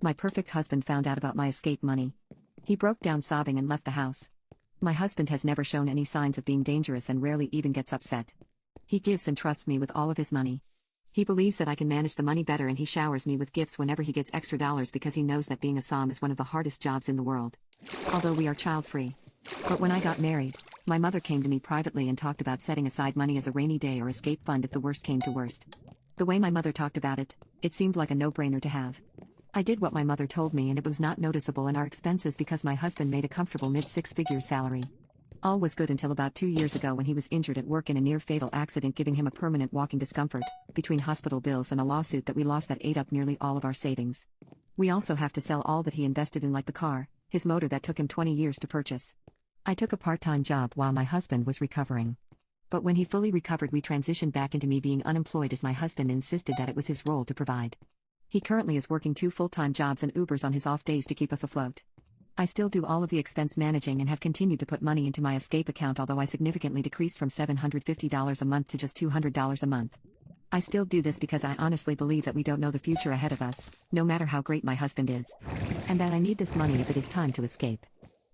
My perfect husband found out about my escape money. He broke down sobbing and left the house. My husband has never shown any signs of being dangerous and rarely even gets upset. He gives and trusts me with all of his money. He believes that I can manage the money better, and he showers me with gifts whenever he gets extra dollars because he knows that being a som is one of the hardest jobs in the world. Although we are child-free. But when I got married, my mother came to me privately and talked about setting aside money as a rainy day or escape fund if the worst came to worst. The way my mother talked about it, it seemed like a no-brainer to have. I did what my mother told me, and it was not noticeable in our expenses because my husband made a comfortable mid-six-figure salary. All was good until about 2 years ago when he was injured at work in a near-fatal accident, giving him a permanent walking discomfort, between hospital bills and a lawsuit that we lost that ate up nearly all of our savings. We also have to sell all that he invested in, like the car, his motor that took him 20 years to purchase. I took a part-time job while my husband was recovering. But when he fully recovered, we transitioned back into me being unemployed as my husband insisted that it was his role to provide. He currently is working 2 full-time jobs and Ubers on his off days to keep us afloat. I still do all of the expense managing and have continued to put money into my escape account, although I significantly decreased from $750 a month to just $200 a month. I still do this because I honestly believe that we don't know the future ahead of us, no matter how great my husband is. And that I need this money if it is time to escape.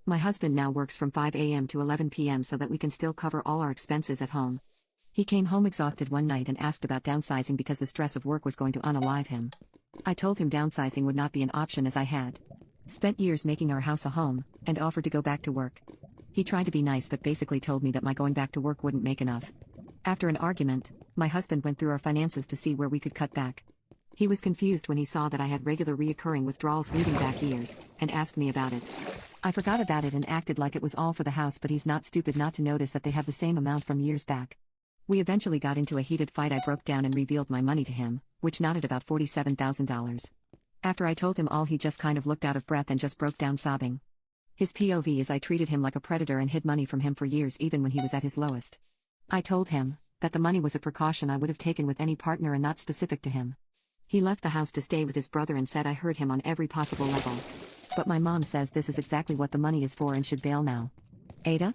My husband now works from 5 a.m. to 11 p.m. so that we can still cover all our expenses at home. He came home exhausted one night and asked about downsizing because the stress of work was going to unalive him. I told him downsizing would not be an option as I had spent years making our house a home, and offered to go back to work. He tried to be nice but basically told me that my going back to work wouldn't make enough. After an argument, my husband went through our finances to see where we could cut back. He was confused when he saw that I had regular reoccurring withdrawals leading back years, and asked me about it. I forgot about it and acted like it was all for the house, but he's not stupid not to notice that they have the same amount from years back. We eventually got into a heated fight. I broke down and revealed my money to him, which knotted about $47,000. After I told him all, he just kind of looked out of breath and just broke down sobbing. His POV is I treated him like a predator and hid money from him for years, even when he was at his lowest. I told him that the money was a precaution I would have taken with any partner and not specific to him. He left the house to stay with his brother and said I hurt him on every possible level. But my mom says this is exactly what the money is for and should bail now. Ada?